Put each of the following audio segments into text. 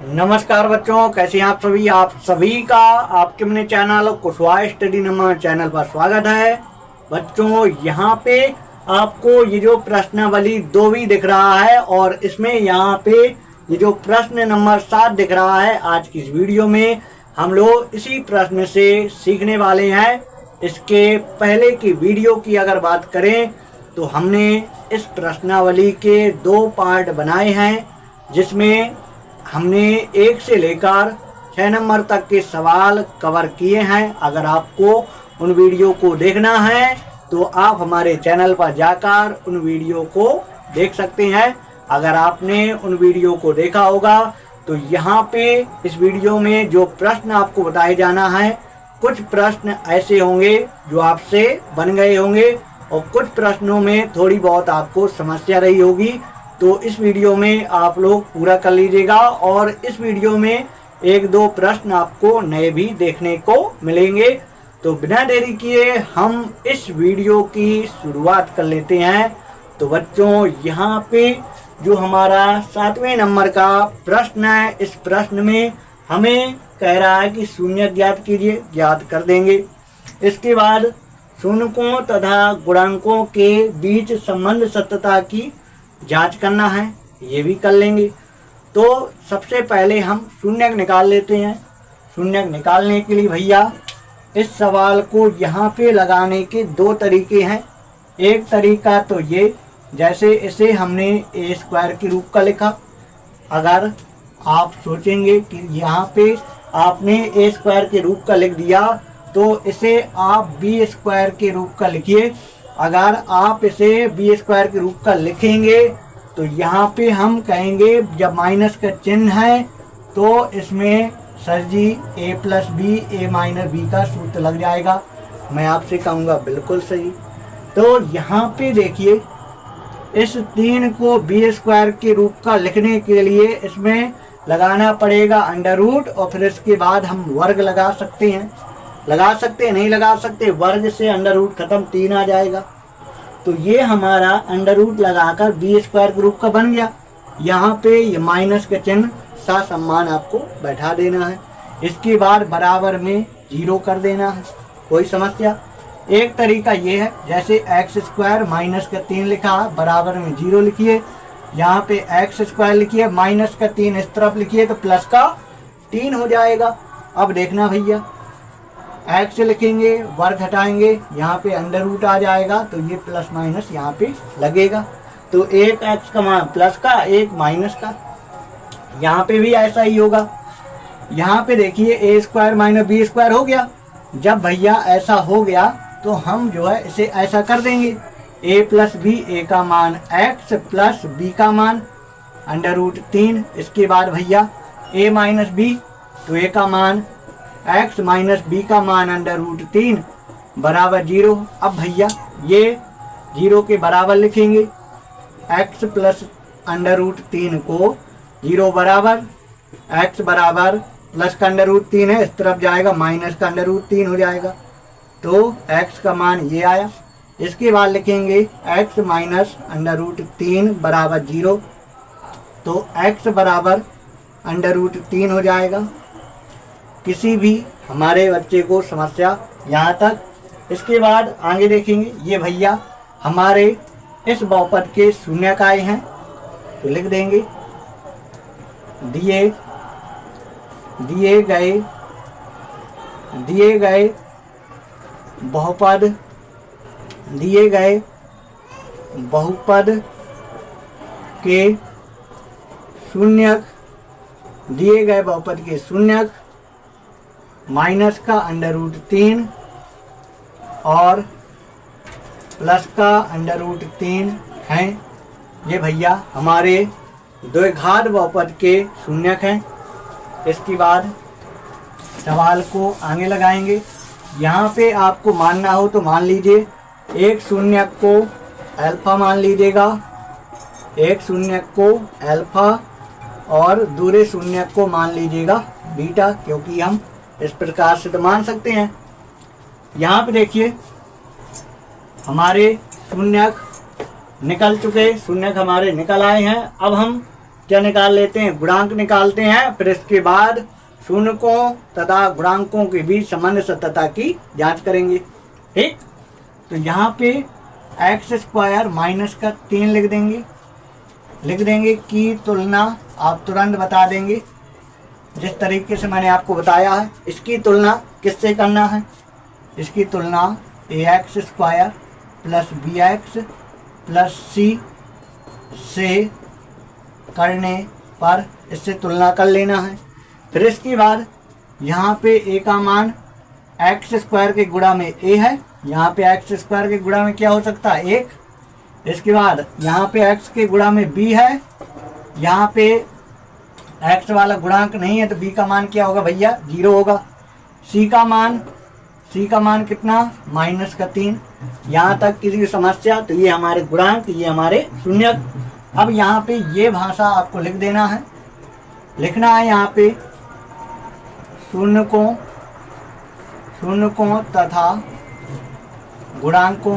नमस्कार बच्चों, कैसे हैं आप सभी का आपके अपने channel Kushwaha study number channel पर स्वागत है। बच्चों, यहाँ पे आपको ये जो प्रश्नावली 2 भी दिख रहा है और इसमें यहाँ पे ये जो प्रश्न नंबर 7 दिख रहा है। आज की इस वीडियो में हम लोग इसी प्रश्न से सीखने वाले हैं। इसके पहले की वीडियो की अगर बात करें तो हमने इस प्रश्नावली के 2 पार्ट बनाए हैं, जिसमें हमने 1 से लेकर 6 नंबर तक के सवाल कवर किए हैं। अगर आपको उन वीडियो को देखना है तो आप हमारे चैनल पर जाकर उन वीडियो को देख सकते हैं। अगर आपने उन वीडियो को देखा होगा तो यहाँ पे इस वीडियो में जो प्रश्न आपको बताए जाना है, कुछ प्रश्न ऐसे होंगे जो आपसे बन गए होंगे और कुछ प्रश्नों में थोड़ी बहुत आपको समस्या रही होगी। तो इस वीडियो में आप लोग पूरा कर लीजिएगा और इस वीडियो में 1-2 प्रश्न आपको नए भी देखने को मिलेंगे। तो बिना देरी किए हम इस वीडियो की शुरुआत कर लेते हैं। तो बच्चों, यहाँ पे जो हमारा 7वें नंबर का प्रश्न है, इस प्रश्न में हमें कह रहा है कि शून्य ज्ञात कीजिए। ज्ञात कर देंगे। इसके बाद शून्यकों तथा गुणांकों के बीच संबंध सत्यता की जांच करना है, ये भी कर लेंगे। तो सबसे पहले हम शून्यक निकाल लेते हैं। शून्यक निकालने के लिए भैया इस सवाल को यहाँ पे लगाने के 2 तरीके हैं। एक तरीका तो ये, जैसे इसे हमने a² के रूप का लिखा। अगर आप सोचेंगे कि यहाँ पे आपने a² के रूप का लिख दिया तो इसे आप b² के रूप का लिखिए। अगर आप इसे b² के रूप का लिखेंगे तो यहाँ पे हम कहेंगे, जब माइनस का चिन्ह है तो इसमें सर जी a+b a-b का सूत्र लग जाएगा। मैं आपसे कहूँगा बिल्कुल सही। तो यहाँ पे देखिए, इस 3 को b² के रूप का लिखने के लिए इसमें लगाना पड़ेगा अंडर रूट और फिर इसके बाद हम वर्ग लगा सकते हैं। नहीं लगा सकते, वर्ग से अंडर रूट खत्म, 3 आ जाएगा। तो ये हमारा अंडर रूट लगाकर b² के रूप का बन गया। यहाँ पे ये माइनस का चिन्ह ससम्मान आपको बैठा देना है। इसके बाद बराबर में 0 कर देना है। कोई समस्या? एक तरीका ये है, जैसे x² माइनस का 3 लिखा है, बराबर में 0 लिखिए। यहाँ पे x² लिखिए, माइनस का 3 इस तरफ लिखिए तो प्लस का 3 हो जाएगा। अब देखना भैया, x लिखेंगे, वर्ग हटाएंगे, यहाँ पे अंडर रूट आ जाएगा तो ये प्लस माइनस यहाँ पे लगेगा। तो एक x का मान प्लस का, एक माइनस का। यहाँ पे भी ऐसा ही होगा। यहाँ पे देखिए a² माइनस b² हो गया। जब भैया ऐसा हो गया तो हम जो है इसे ऐसा कर देंगे, a+b, a का मान x प्लस b का मान अंडर रूट 3। इसके बाद भैया a माइनस b, तो a का मान x माइनस b का मान अंडर रूट 3 बराबर 0। अब भैया ये 0 के बराबर लिखेंगे, x प्लस अंडर रूट 3 को 0 बराबर x बराबर प्लस का अंडर रूट 3 है, इस तरफ जाएगा माइनस का अंडर रूट 3 हो जाएगा। तो x का मान ये आया। इसके बाद लिखेंगे x माइनस अंडर रूट 3 बराबर 0, तो x बराबर अंडर रूट 3 हो जाएगा। किसी भी हमारे बच्चे को समस्या यहाँ तक? इसके बाद आगे देखेंगे, ये भैया हमारे इस बहुपद के शून्यक आए हैं, तो लिख देंगे दिए गए बहुपद के शून्यक माइनस का अंडर रूट 3 और प्लस का अंडर रूट 3 हैं। ये भैया हमारे द्विघात बहुपद के शून्यक हैं। इसके बाद सवाल को आगे लगाएंगे। यहाँ पे आपको मानना हो तो मान लीजिए, एक शून्यक को अल्फा मान लीजिएगा, एक शून्यक को अल्फा और दूसरे शून्यक को मान लीजिएगा बीटा, क्योंकि हम इस प्रकार से तो मान सकते हैं। यहाँ पे देखिए हमारे शून्यक निकल चुके, शून्यक हमारे निकल आए हैं। अब हम क्या निकाल लेते हैं, गुणांक निकालते हैं। फिर इसके बाद शून्यकों तथा गुणांकों के बीच संबंध सत्यता की जांच करेंगे। ठीक, तो यहाँ पे एक्स स्क्वायर माइनस का 3 लिख देंगे की तुलना आप तुरंत बता देंगे। जिस तरीके से मैंने आपको बताया है, इसकी तुलना किससे करना है, इसकी तुलना A X square plus B X plus C से करने पर इससे तुलना कर लेना है। फिर इसके बाद यहाँ पे ए का मान एक्स स्क्वायर के गुणा में ए है, यहाँ पे एक्स स्क्वायर के गुणा में क्या हो सकता है, 1। इसके बाद यहाँ पे एक्स के गुणा में बी है, यहाँ पे एक्स वाला गुणांक नहीं है तो बी का मान क्या होगा भैया, 0 होगा। सी का मान कितना, माइनस का 3। यहाँ तक किसी की समस्या, तो ये हमारे गुणांक, ये हमारे शून्यक। अब यहाँ पे ये भाषा आपको लिख देना है, लिखना है यहाँ पे शून्यकों तथा गुणांकों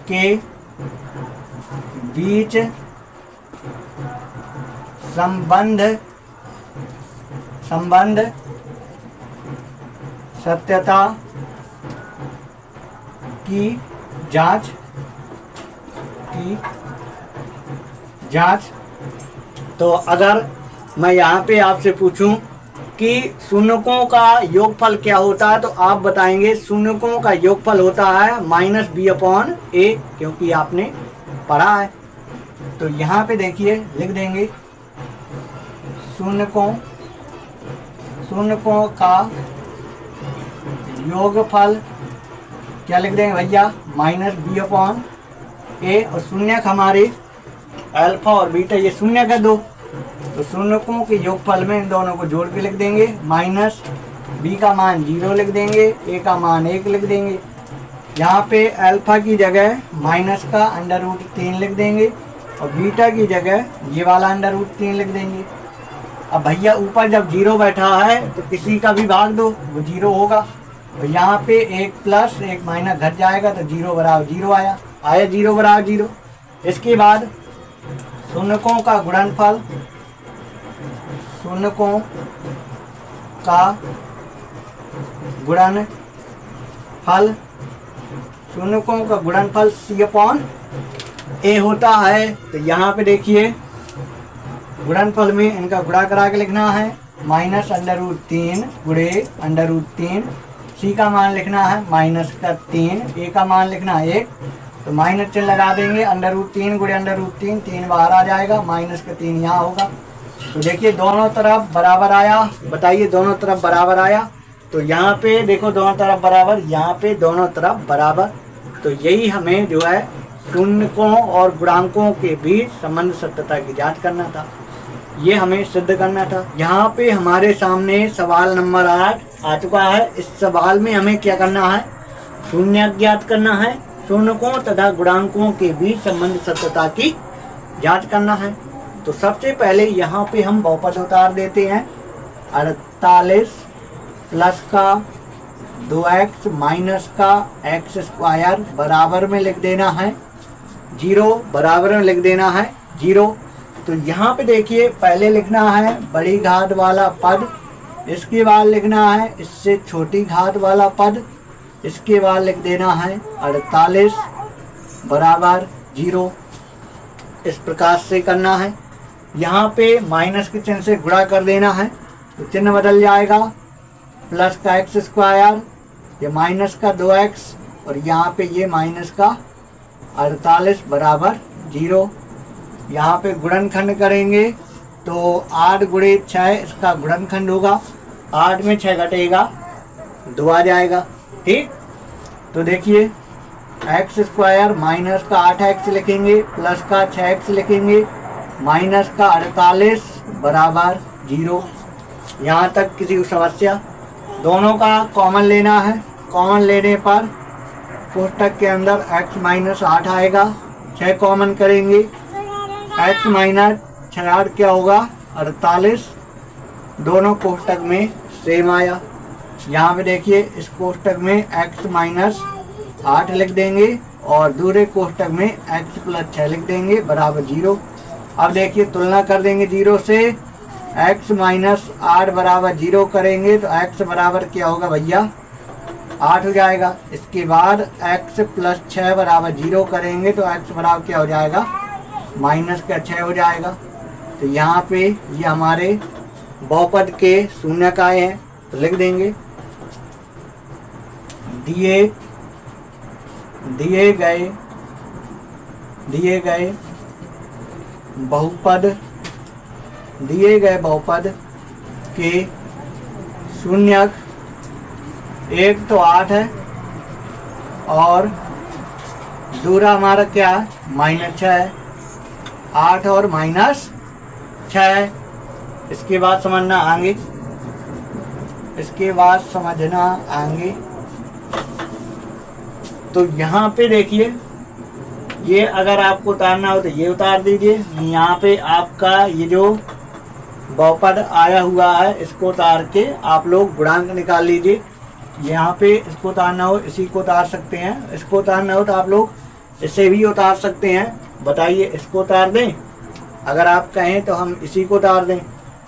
के बीच संबंध सत्यता की जांच तो अगर मैं यहाँ पे आपसे पूछूं कि शून्यकों का योगफल क्या होता है, तो आप बताएंगे शून्यकों का योगफल होता है माइनस बी अपॉन ए, क्योंकि आपने पढ़ा है। तो यहाँ पे देखिए लिख देंगे शून्यकों का योगफल क्या लिख देंगे भैया, माइनस बी अपॉन ए। और शून्यक हमारे अल्फा और बीटा, ये शून्यक है 2, तो शून्यकों के योगफल में इन दोनों को जोड़ के लिख देंगे। माइनस बी का मान 0 लिख देंगे, ए का मान 1 लिख देंगे। यहाँ पे अल्फा की जगह माइनस का √3 लिख देंगे और बीटा की जगह ये वाला √3 लिख देंगे। अब भैया ऊपर जब 0 बैठा है तो किसी का भी भाग दो, वो 0 होगा। और यहाँ पे 1 प्लस 1 माइनस घट जाएगा तो 0 बराबर 0 आया 0 बराबर 0। इसके बाद शून्यकों का गुणनफल, शून्यकों का गुणनफल सी अपॉन ए होता है। तो यहाँ पे देखिए गुणनफल में इनका गुणा करा के लिखना है, माइनस √3 गुणे √3। सी का मान लिखना है माइनस का 3, ए का मान लिखना है 1, तो माइनस चिन्ह लगा देंगे। √3 गुणे √3, 3 बाहर आ जाएगा, माइनस का 3 यहाँ होगा। तो देखिए दोनों तरफ बराबर आया, बताइए दोनों तरफ बराबर आया। तो यहाँ पे देखो दोनों तरफ बराबर, यहाँ पे दोनों तरफ बराबर। तो यही हमें जो है शून्यकों और गुणांकों के बीच संबंध सत्यता की जांच करना था, ये हमें सिद्ध करना था। यहाँ पे हमारे सामने सवाल नंबर 8 आ चुका है। इस सवाल में हमें क्या करना है, शून्य ज्ञात करना है, शून्यकों तथा गुणांकों के बीच संबंध सत्यता की जांच करना है। तो सबसे पहले यहाँ पे हम बहुपद उतार देते हैं। 48 प्लस का 2x माइनस का x स्क्वायर बराबर में लिख देना है 0, बराबर में लिख देना है 0। तो यहाँ पे देखिए पहले लिखना है बड़ी घात वाला पद, इसके बाद लिखना है इससे छोटी घात वाला पद, इसके बाद लिख देना है 48 बराबर 0। इस प्रकार से करना है। यहाँ पे माइनस के चिन्ह से गुणा कर देना है तो चिन्ह बदल जाएगा, प्लस का x स्क्वायर, ये माइनस का 2x और यहाँ पे ये माइनस का 48 बराबर 0। यहाँ पे गुणनखंड करेंगे तो 8 गुणे 6 इसका गुणनखंड होगा, 8 में 6 घटेगा 2 आ जाएगा। ठीक, तो देखिए x स्क्वायर माइनस का 8x लिखेंगे, प्लस का 6x लिखेंगे, माइनस का 48 बराबर 0। यहाँ तक किसी को समस्या? दोनों का कॉमन लेना है, कॉमन लेने पर कोष्टक के अंदर x माइनस 8 आएगा, 6 कॉमन करेंगे, x माइनस 6 क्या होगा 48, दोनों कोष्टक में सेम आया। यहाँ पे देखिए इस कोष्टक में x माइनस 8 लिख देंगे और दूसरे कोष्टक में x प्लस 6 लिख देंगे बराबर 0। अब देखिए तुलना कर देंगे 0 से, x माइनस 8 बराबर 0 करेंगे तो x बराबर क्या होगा भैया 8 हो जाएगा। इसके बाद x प्लस 6 बराबर 0 करेंगे तो x बराबर क्या हो जाएगा माइनस का 6 हो जाएगा। तो यहाँ पे ये हमारे बहुपद के शून्यक आए हैं तो लिख देंगे दिए गए बहुपद के शून्यक एक तो 8 है और दूसरा हमारा क्या है -6 है। 8 और -6 है। इसके बाद समझना आगे तो यहाँ पे देखिए ये अगर आपको उतारना हो तो ये उतार दीजिए। यहाँ पे आपका ये जो बहुपद आया हुआ है इसको उतार के आप लोग गुणांक निकाल लीजिए। यहाँ पे इसको उतारना हो इसी को उतार सकते हैं, इसको उतारना हो तो आप लोग इसे भी उतार सकते हैं। बताइए इसको उतार दें, अगर आप कहें तो हम इसी को उतार दें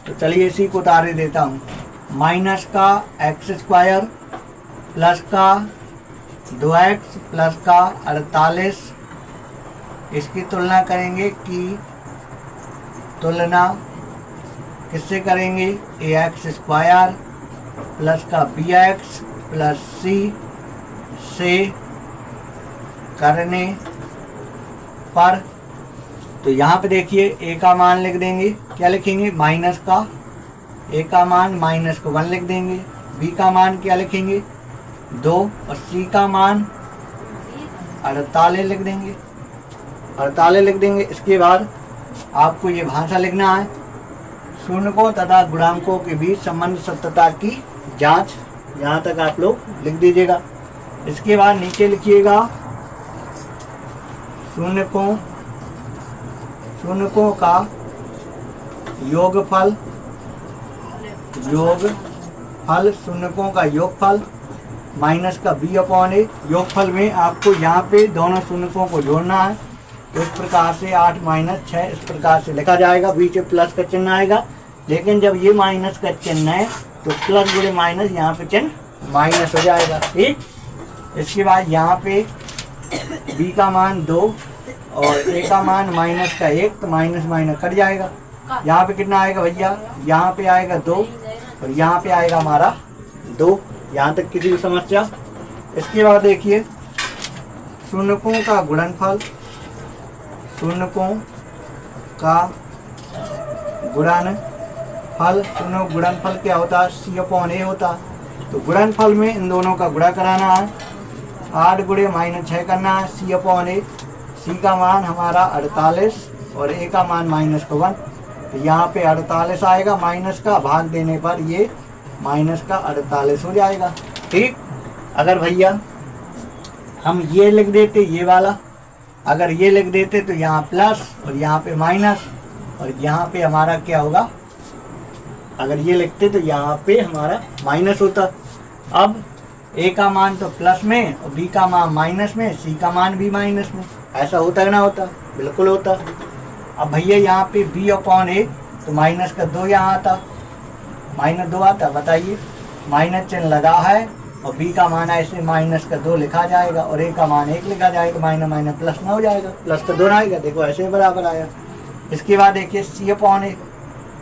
तो चलिए इसी को उतार देता हूँ। माइनस का x² प्लस का 2x प्लस का 48, इसकी तुलना करेंगे कि तुलना किससे करेंगे ax² प्लस का bx प्लस c से करने पर। तो यहाँ पे देखिए a का मान लिख देंगे, क्या लिखेंगे माइनस का a का मान माइनस को 1 लिख देंगे, b का मान क्या लिखेंगे 2 और c का मान 48 लिख देंगे, 48 लिख देंगे। इसके बाद आपको ये भाषा लिखना है शून्यकों तथा गुणांकों के बीच संबंध सत्यता की जांच, यहाँ तक आप लोग लिख दीजिएगा। इसके बाद नीचे लिखिएगा शून्यकों का योगफल, शून्यकों का योगफल माइनस का b/a। योगफल में आपको यहाँ पे दोनों शून्यकों को जोड़ना है तो इस प्रकार से 8 - 6 इस प्रकार से लिखा जाएगा। बीच में प्लस का चिन्ह आएगा, लेकिन जब ये माइनस का चिन्ह है तो प्लस गुणे माइनस यहाँ पे चिन्ह माइनस हो जाएगा। ठीक, इसके बाद यहाँ पे b का मान 2 और a का मान माइनस का 1 तो माइनस माइनस कट जाएगा। यहाँ पे कितना आएगा भैया, यहाँ पे आएगा 2 और यहाँ पे आएगा हमारा 2। यहाँ तक किसी भी समस्या। इसके बाद देखिए शून्यकों का गुणनफल, शून्यकों गुणनफल क्या होता है c/a होता है। तो गुणनफल में इन दोनों का गुणा कराना है, 8 गुणे -6 करना है c/a। c का मान हमारा 48 और a का मान -1, तो यहाँ पे 48 आएगा, माइनस का भाग देने पर ये माइनस का 48 हो जाएगा। ठीक, अगर भैया हम ये लिख देते ये वाला, अगर ये लिख देते तो यहाँ प्लस और यहाँ पे माइनस और यहाँ पे हमारा क्या होगा, अगर ये लिखते तो यहाँ पे हमारा माइनस होता। अब a का मान तो प्लस में और b का मान माइनस में, c का मान भी माइनस में, ऐसा होता है ना होता, बिल्कुल होता। अब भैया यहाँ पे b/a तो माइनस का 2 यहाँ आता, -2 आता। बताइए माइनस चिन्ह लगा है और b का मान ऐसे -2 लिखा जाएगा और a का मान 1 लिखा जाएगा, माइनस माइनस प्लस ना हो जाएगा, प्लस का 2 आएगा, देखो ऐसे बराबर आया। इसके बाद देखिए c/a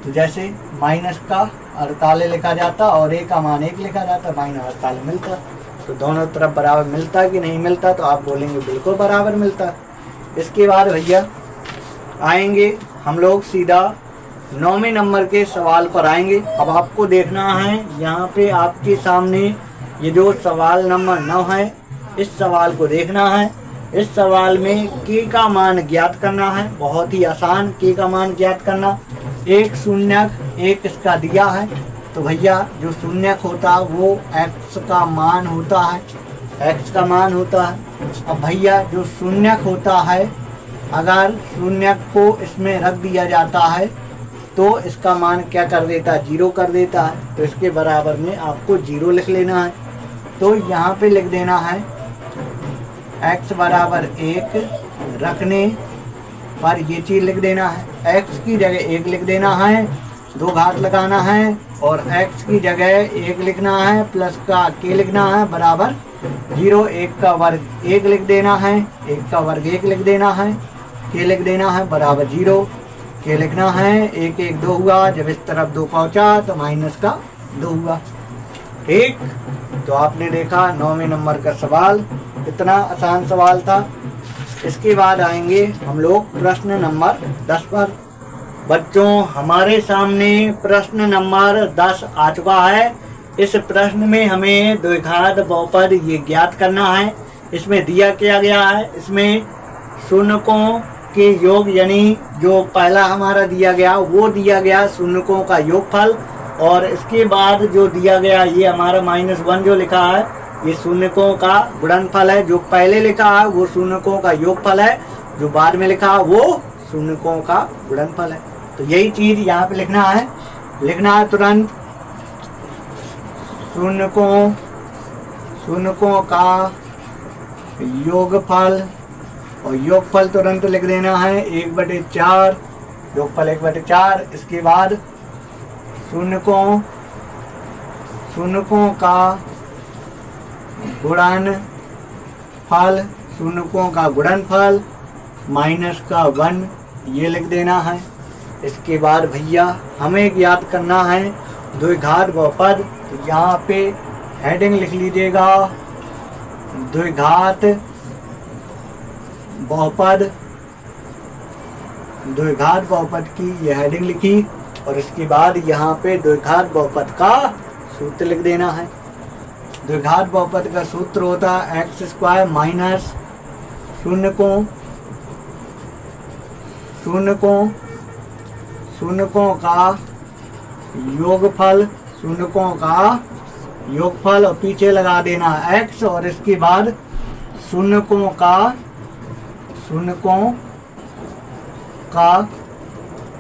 तो जैसे माइनस का 48 लिखा जाता और a का मान 1 लिखा जाता, -48 मिलता। तो दोनों तरफ बराबर मिलता कि नहीं मिलता, तो आप बोलेंगे बिल्कुल बराबर मिलता। इसके बाद भैया आएंगे हम लोग सीधा 9वें नंबर के सवाल पर आएंगे। अब आपको देखना है यहाँ पे आपके सामने ये जो सवाल नंबर 9 है, इस सवाल को देखना है। इस सवाल में k का मान ज्ञात करना है, बहुत ही आसान k का मान ज्ञात करना। एक शून्यक एक इसका दिया है, तो भैया जो शून्यक होता है वो x का मान होता है, x का मान होता है। अब भैया जो शून्यक होता है, अगर शून्यक को इसमें रख दिया जाता है तो इसका मान क्या कर देता है, 0 कर देता है। तो इसके बराबर में आपको 0 लिख लेना है। तो यहाँ पे लिख देना है x बराबर 1 रखने पर ये चीज़ लिख देना है। x की जगह 1 लिख देना है, 2 घात लगाना है और x की जगह 1 लिखना है, प्लस का k लिखना है बराबर 0। 1 का वर्ग 1 लिख देना है, 1 का वर्ग 1 लिख देना है, k लिख देना है बराबर 0। k लिखना है 1 1 2 हुआ, जब इस तरफ 2 पहुंचा तो माइनस का 2 हुआ। ठीक, तो आपने देखा 9वें नंबर का सवाल, कितना आसान सवाल था। इसके बाद आएंगे हम लोग प्रश्न नंबर 10 पर। बच्चों हमारे सामने प्रश्न नंबर 10 आ चुका है। इस प्रश्न में हमें द्विघात बहुपद ये ज्ञात करना है। इसमें दिया क्या गया है, इसमें शून्यकों के योग यानी जो पहला हमारा दिया गया वो दिया गया शून्यकों का योगफल, और इसके बाद जो दिया गया ये हमारा -1 जो लिखा है ये शून्यकों का गुणनफल है। जो पहले लिखा है वो शून्यकों का योगफल है, जो बाद में लिखा है वो शून्यकों का गुणनफल है। तो यही चीज यहाँ पे लिखना है तुरंत, शून्यकों का योगफल, और योगफल तुरंत लिख देना है 1/4, योगफल 1/4। इसके बाद शून्यकों का गुणनफल, शून्यकों का गुणनफल माइनस का 1 ये लिख देना है। इसके बाद भैया हमें ज्ञात करना है द्विघात बहुपद। तो यहाँ पे हेडिंग लिख लीजिएगा द्विघात बहुपद, द्विघात बहुपद की ये हेडिंग लिखी, और इसके बाद यहाँ पे द्विघात बहुपद का सूत्र लिख देना है। द्विघात बहुपद का सूत्र होता है x² माइनस शून्यकों का योगफल, और पीछे लगा देना है x, और इसके बाद शून्यकों का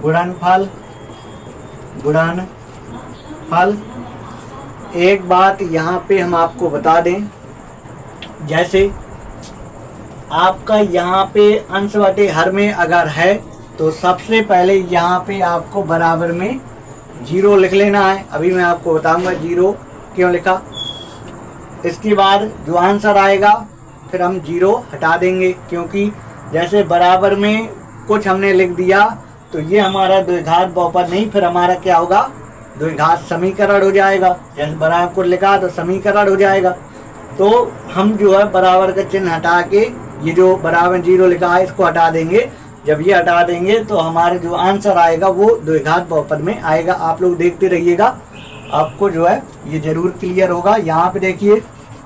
गुणनफल। एक बात यहाँ पे हम आपको बता दें, जैसे आपका यहाँ पे अंश बटे हर में अगर है तो सबसे पहले यहाँ पे आपको बराबर में 0 लिख लेना है। अभी मैं आपको बताऊंगा 0 क्यों लिखा। इसके बाद जो आंसर आएगा फिर हम 0 हटा देंगे, क्योंकि जैसे बराबर में कुछ हमने लिख दिया तो ये हमारा द्विघात बहुपद नहीं, फिर हमारा क्या होगा, द्विघात समीकरण हो जाएगा। जैसे बराबर को लिखा तो समीकरण हो जाएगा। तो हम जो है बराबर का चिन्ह हटा के ये जो बराबर 0 लिखा है इसको हटा देंगे। जब ये हटा देंगे तो हमारा जो आंसर आएगा वो द्विघात बहुपद में आएगा। आप लोग देखते रहिएगा, आपको जो है ये जरूर क्लियर होगा। यहाँ पे देखिए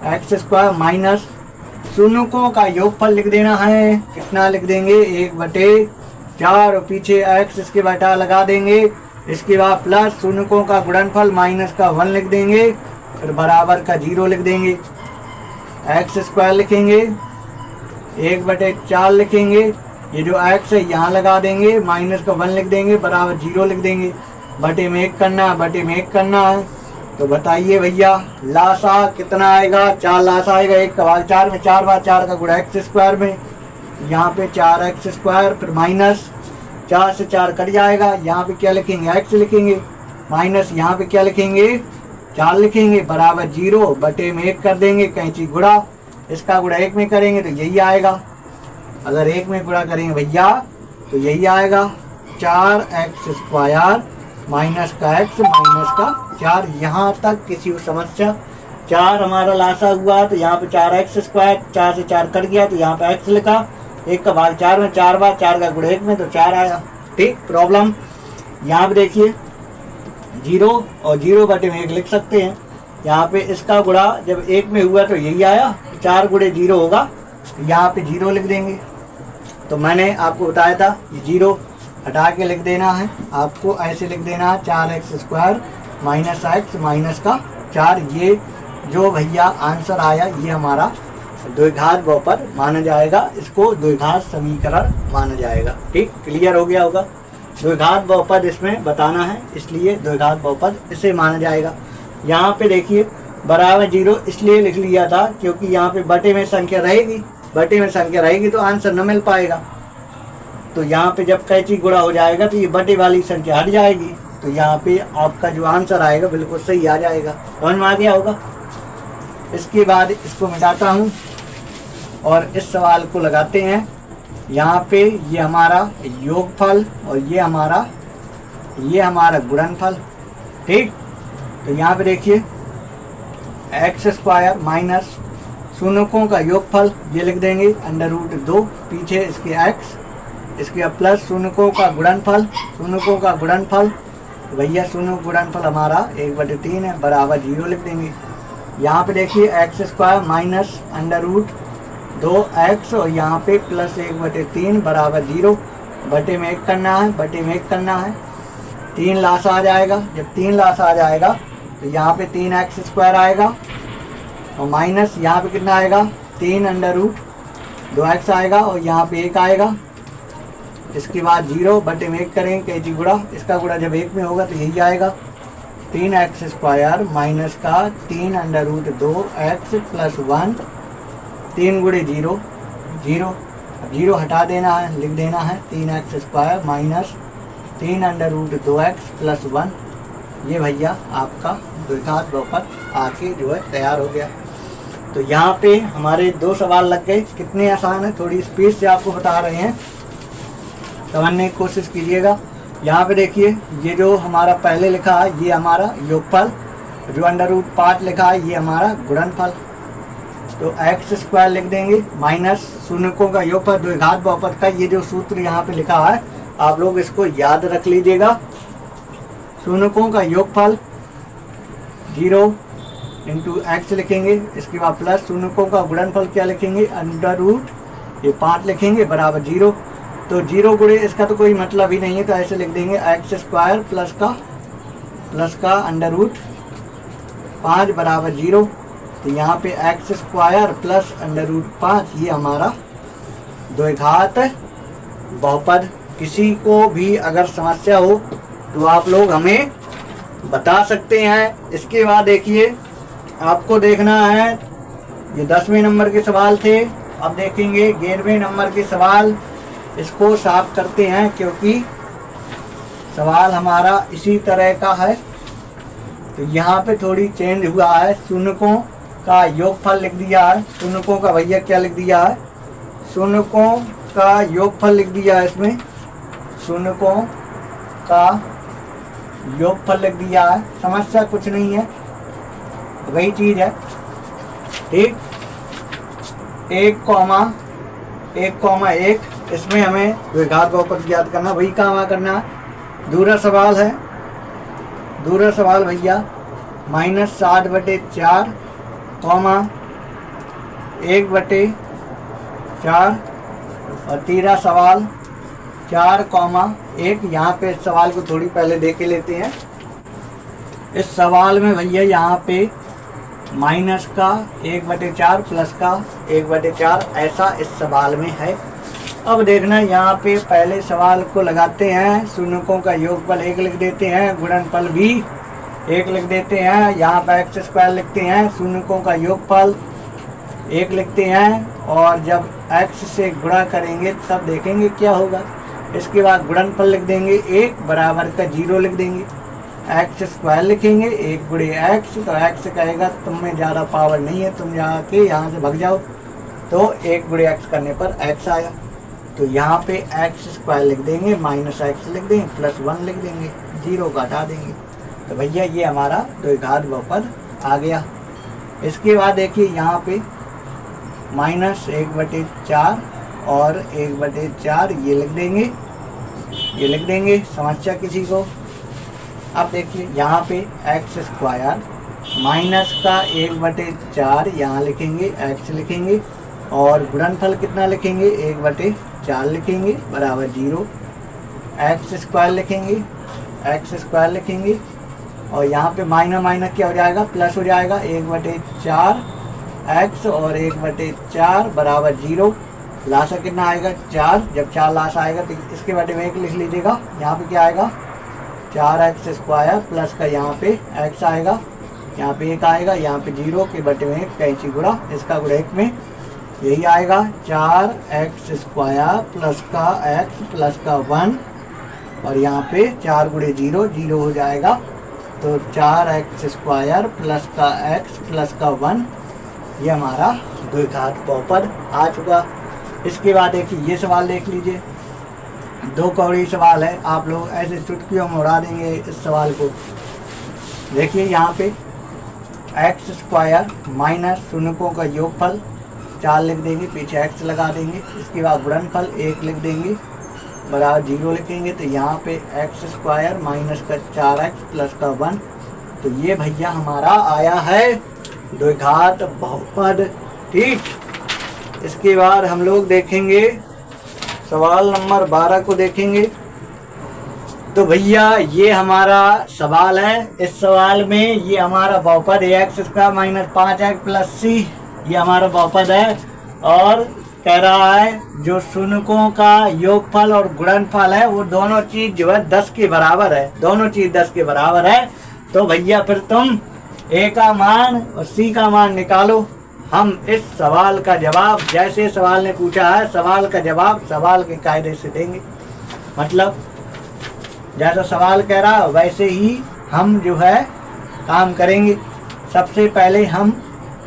x² माइनस शून्यकों का योगफल लिख देना है। कितना लिख देंगे, 1/4, और पीछे x इसके बटा लगा देंगे। इसके बाद प्लस शून्यकों का गुणनफल माइनस का 1 लिख देंगे, फिर बराबर का 0 लिख देंगे। x² लिखेंगे, 1/4 लिखेंगे, ये जो x है यहाँ लगा देंगे, माइनस का 1 लिख देंगे, बराबर 0 लिख देंगे। बटे में 1 करना है। तो बताइए भैया लासा कितना आएगा, 4 लासा आएगा। 1 का भाग 4 में, 4 बार 4 का गुणा x² में, यहाँ पे 4x², फिर माइनस 4 से 4 कट जाएगा। यहाँ पे क्या लिखेंगे, x लिखेंगे, माइनस यहाँ पे क्या लिखेंगे, 4 लिखेंगे, बराबर 0। बटे में 1 कर देंगे, कैंची गुणा, इसका गुणा 1 में करेंगे तो यही आएगा। अगर 1 में गुणा करेंगे भैया तो यही आएगा, 4x² माइनस का x माइनस का 4। यहाँ तक किसी को समस्या, 4 हमारा लासा हुआ तो यहाँ पे 4x², 4 से 4 कट गया तो यहाँ पे x लिखा। 1 का भाग 4 में, 4 बार 4 का गुणा 1 में तो 4 आया। ठीक, प्रॉब्लम यहाँ पे देखिए 0 और 0 बटे में 1 लिख सकते हैं। यहाँ पे इसका गुणा जब 1 में हुआ तो यही आया, 4 गुणे 0 होगा, यहाँ पे 0 लिख देंगे। तो मैंने आपको बताया था ये 0 हटा के लिख देना है, आपको ऐसे लिख देना है 4x² माइनस x माइनस का 4। ये जो भैया आंसर आया ये हमारा द्विघात बहुपद माना जाएगा, इसको द्विघात समीकरण माना जाएगा। ठीक, क्लियर हो गया होगा। द्विघात बहुपद इसमें बताना है, इसलिए द्विघात बहुपद इसे माना जाएगा। यहाँ पे देखिए बराबर 0 इसलिए लिख लिया था क्योंकि यहाँ पे बटे में संख्या रहेगी, बटे में संख्या रहेगी तो आंसर न मिल पाएगा। तो यहाँ पे जब कैंची गुणा हो जाएगा तो ये बटे वाली संख्या हट जाएगी, तो यहाँ पे आपका जो आंसर आएगा बिल्कुल सही आ जाएगा। समझ में आ गया होगा। इसके बाद इसको मिटाता हूँ और इस सवाल को लगाते हैं। यहाँ पे ये हमारा योगफल और ये हमारा गुणनफल। ठीक, तो यहाँ पे देखिए एक्स स्क्वायर माइनस शून्यों का योगफल ये लिख देंगे √2, पीछे इसके एक्स, इसके बाद प्लस शून्यों का गुणनफल, भैया शून्य गुणनफल हमारा 1/3 है बराबर 0 लिख देंगे। यहाँ पे देखिए एक्स स्क्वायर माइनस √2x और यहाँ पे प्लस 1/3 बराबर 0, बटे में 1 करना है, 3 लाश आ जाएगा। जब 3 लाश आ जाएगा तो यहाँ पे 3x स्क्वायर आएगा और माइनस यहाँ पे कितना आएगा 3√2x आएगा और यहाँ पे 1 आएगा। इसके बाद 0 बटे में 1 करेंगे कैंची गुणा, इसका गुणा जब 1 में होगा तो यही आएगा 3x स्क्वायर माइनस का 3√2x प्लस 1, 3 गुणे 0, 0 हटा देना है, लिख देना है 3x square minus 3√2x plus 1। ये भैया आपका द्विघात बहुपद आके जो है तैयार हो गया। तो यहाँ पे हमारे 2 सवाल लग गए। कितने आसान है, थोड़ी स्पीड से आपको बता रहे हैं, समझने की कोशिश कीजिएगा। यहाँ पे देखिए ये जो हमारा पहले लिखा है ये हमारा योगफल, जो √5 लिखा है ये हमारा गुणनफल। तो एक्स स्क्वायर लिख देंगे माइनस शून्यों का योगफल द्विघात बहुपद का, ये जो सूत्र यहाँ पे लिखा है आप लोग इसको याद रख लीजिएगा। शून्यों का योगफल 0 इंटू एक्स लिखेंगे, इसके बाद प्लस शून्यों का गुणनफल क्या लिखेंगे √5 लिखेंगे बराबर 0। तो 0 गुणे इसका तो कोई मतलब ही नहीं है, तो ऐसे लिख देंगे एक्स स्क्वायर प्लस का √5 बराबर 0। तो यहाँ पे एक्स स्क्वायर प्लस √5 ये हमारा द्विघात बहुपद। किसी को भी अगर समस्या हो तो आप लोग हमें बता सकते हैं। इसके बाद देखिए आपको देखना है, ये 10वें नंबर के सवाल थे, अब देखेंगे 11वें नंबर के सवाल। इसको साफ करते हैं क्योंकि सवाल हमारा इसी तरह का है। तो यहाँ पे थोड़ी चेंज हुआ है, शून्यों का योगफल लिख दिया है, शून्यों का भैया क्या लिख दिया है, शून्यों का योगफल लिख दिया है, इसमें शून्यों का योगफल लिख दिया है। समस्या कुछ नहीं है, वही चीज है। ठीक, 1,1 इसमें हमें द्विघात बहुपद ज्ञात करना, वही काम करना है। दूसरा सवाल है, दूसरा सवाल भैया -60/4 1/4 और तीसरा सवाल 4,1। यहाँ पे इस सवाल को थोड़ी पहले देख लेते हैं। इस सवाल में भैया यहाँ पे माइनस का 1/4 प्लस का 1/4 ऐसा इस सवाल में है। अब देखना यहाँ पे पहले सवाल को लगाते हैं, शून्यों का योगफल 1 लिख देते हैं, गुणनफल भी 1 लिख देते हैं, यहाँ पर एक्स स्क्वायर लिखते हैं, शून्यों का योगफल 1 लिखते हैं और जब x से गुणा करेंगे तब देखेंगे क्या होगा। इसके बाद गुणनफल लिख देंगे 1 बराबर का 0 लिख देंगे, एक्स स्क्वायर लिखेंगे 1 गुणे एक्स, तो एक्स कहेगा तुम में ज़्यादा पावर नहीं है, तुम जाके यहाँ से भग जाओ, तो 1 गुणे एक्स करने पर x आया। तो यहाँ पे एक्स स्क्वायर लिख देंगे, -x लिख देंगे, +1 लिख देंगे, 0 का हटा देंगे। तो भैया ये हमारा द्विघात बहुपद आ गया। इसके बाद देखिए यहाँ पे -1/4 और 1/4 ये लिख देंगे, समस्या किसी को। अब देखिए यहाँ पे एक्स स्क्वायर माइनस का 1/4 यहाँ लिखेंगे, x लिखेंगे और गुणनफल कितना लिखेंगे 1/4 लिखेंगे बराबर 0, एक्स स्क्वायर लिखेंगे और यहाँ पे माइनस क्या हो जाएगा, प्लस हो जाएगा 1/4 x और 1/4 बराबर 0। लासा कितना आएगा 4, जब 4 लासा आएगा तो इसके बटे में 1 लिख लीजिएगा। यहाँ पे क्या आएगा 4x स्क्वायर प्लस का यहाँ पे x आएगा, यहाँ पे 1 आएगा, यहाँ पे 0 के बटे में 1 कैंची गुणा, इसका गुणा 1 में यही आएगा 4x² प्लस का x प्लस का 1, और यहाँ पे 4 गुणे 0 0 हो जाएगा, तो 4x² प्लस का x प्लस का 1, ये हमारा द्विघात बहुपद आ चुका। इसके बाद देखिए ये सवाल देख लीजिए, 2 कौड़ी सवाल है, आप लोग ऐसे चुटकियों में उड़ा देंगे इस सवाल को। देखिए यहाँ पे x² माइनस शून्यकों का योगफल 4 लिख देंगे, पीछे x लगा देंगे, इसके बाद गुणनफल 1 लिख देंगे, बराबर 0 लिखेंगे, तो यहाँ पे x² माइनस का 4x प्लस का 1, तो ये भैया हमारा आया है द्विघात बहुपद। ठीक, इसके बाद हम लोग देखेंगे सवाल नंबर 12 को देखेंगे। तो भैया ये हमारा सवाल है, इस सवाल में ये हमारा बहुपद x² minus 5x plus c, ये हमारा बहुपद है, और कह रहा है जो शून्यकों का योगफल और गुणनफल है वो दोनों चीज जो है 10 के बराबर है, दोनों चीज 10 के बराबर है। तो भैया फिर तुम a का मान और c का मान निकालो। हम इस सवाल का जवाब जैसे सवाल ने पूछा है, सवाल का जवाब सवाल के कायदे से देंगे, मतलब जैसा सवाल कह रहा है वैसे ही हम जो है काम करेंगे। सबसे पहले हम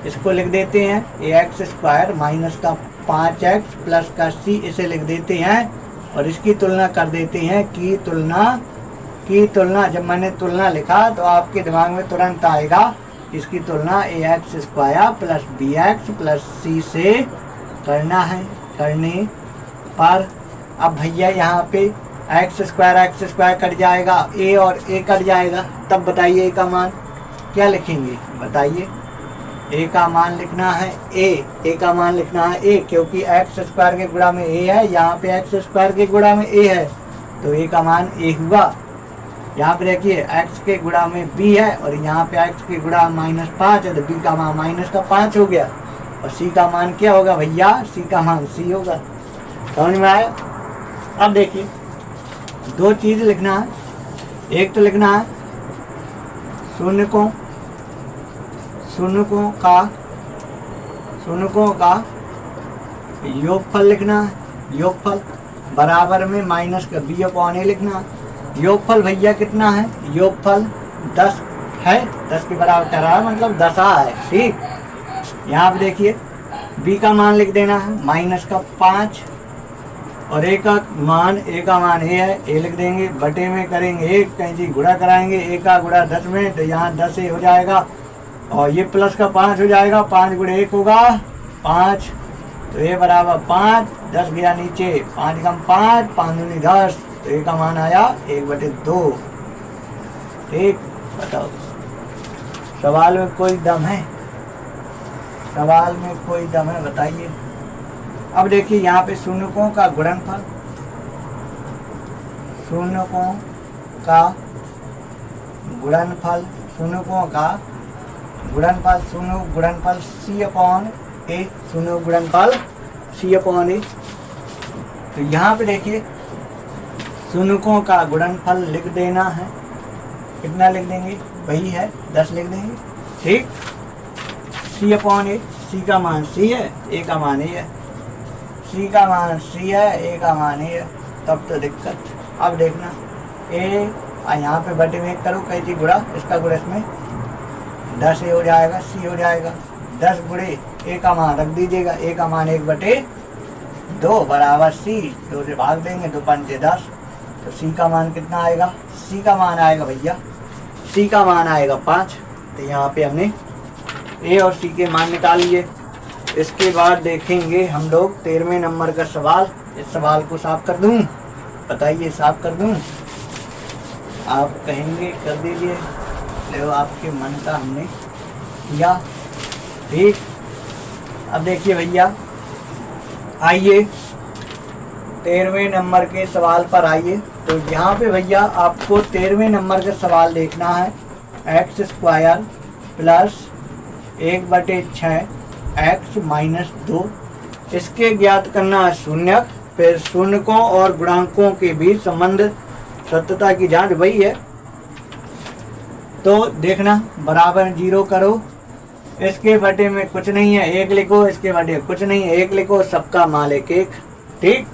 इसको लिख देते हैं ax² माइनस का 5x प्लस का c, इसे लिख देते हैं और इसकी तुलना कर देते हैं की तुलना। जब मैंने तुलना लिखा तो आपके दिमाग में तुरंत आएगा इसकी तुलना ax² plus bx plus c से करना है। करने पर अब भैया यहाँ पे x² कट जाएगा, a और a कट जाएगा, तब बताइए a का मान क्या लिखेंगे, बताइए। a का मान लिखना है a का मान लिखना है a, क्योंकि x² के गुणा में a है, यहाँ पे x² के गुणा में a है, तो a का मान a हुआ। यहाँ पे देखिए x के गुणा में b है और यहाँ पे x के गुणा -5 है, तो b का मान -5 हो गया, और c का मान क्या होगा भैया, c का मान c होगा। समझ में आया। अब देखिए 2 चीज लिखना है, एक तो लिखना है शून्यकों का योगफल लिखना है, योगफल बराबर में माइनस का b/a लिखना है। योगफल भैया कितना है, योगफल 10 है, 10 के बराबर कर रहा है, मतलब 10 है। ठीक, यहाँ पे देखिए b का मान लिख देना है माइनस का 5, और a का मान a है, a लिख देंगे, बटे में करेंगे 1, कहीं जी गुणा कराएंगे, a का गुणा 10 में, तो यहाँ 10 हो जाएगा, और ये प्लस का 5 हो जाएगा, 5 गुणे 1 होगा 5, तो a बराबर 5, 10 गया नीचे, 5 कम 5, 5 दूनी 10, तो a का मान आया 1/2। ठीक, बताओ सवाल में कोई दम है, सवाल में कोई दम है, बताइए। अब देखिए यहाँ पे शून्यकों का गुणनफल, शून्यकों का गुणनफल शून्य गुणनफल c/a, शून्य गुणनफल c/a। तो यहाँ पे देखिए शून्यकों का गुणनफल लिख देना है, कितना लिख देंगे, वही है 10 लिख देंगे। ठीक, c/a, c का मान c है, a का मान a है, c का मान c है, a का मान a है, तब तो दिक्कत। अब देखना a यहाँ पे बटे में करो, कई थी गुणा, इसका गुणा इसमें 10 हो जाएगा, c हो जाएगा, 10 गुणे a का मान रख दीजिएगा, a का मान 1/2 बराबर c, 2 से भाग देंगे, 2 पंचे 10, तो c का मान कितना आएगा, c का मान आएगा भैया, c का मान आएगा 5। तो यहाँ पे हमने a और c के मान निकाल लिए। इसके बाद देखेंगे हम लोग 13वें नंबर का सवाल। इस सवाल को साफ कर दूं, बताइए साफ कर दूं, आप कहेंगे कर दीजिए, ले आपके मन का हमने किया। ठीक, अब देखिए भैया, आइए 13वें नंबर के सवाल पर आइए। तो यहाँ पे भैया आपको 13वें नंबर का सवाल देखना है, x² प्लस 1/6 x माइनस 2, इसके ज्ञात करना है शून्यक। फिर शून्यकों और गुणांकों के बीच संबंध सत्यता की जांच वही है। तो देखना बराबर 0 करो, इसके बटे में कुछ नहीं है, एक लिखो, इसके बटे कुछ नहीं है, एक लिखो, सबका मालिक एक। ठीक,